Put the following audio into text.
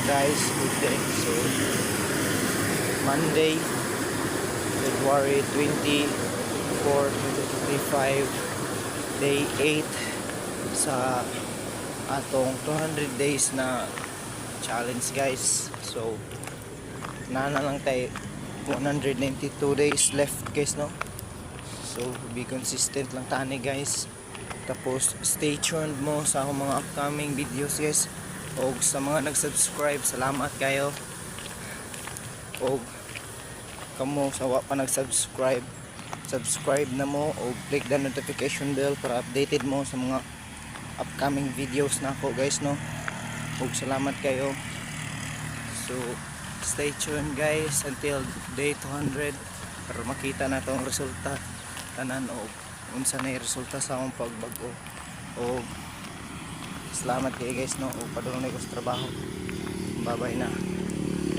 guys, good day. So Monday, February 24, 2025, day 8 sa atong 200 days na challenge guys. So nana lang tayo 192 days left guys, no? So be consistent lang tani guys. Tapos stay tuned mo sa akong mga upcoming videos guys. O sa mga nag-subscribe, salamat kayo. O kamo sa wa pa nag-subscribe, subscribe na mo o click the notification bell para updated mo sa mga upcoming videos na ako guys, no? O salamat kayo. So stay tuned guys until day 200 para makita na tong resulta tanan o unsa na resulta sa akong pagbago. O salamat kayo guys, no? O padulong na ko sa trabaho. Bye bye na.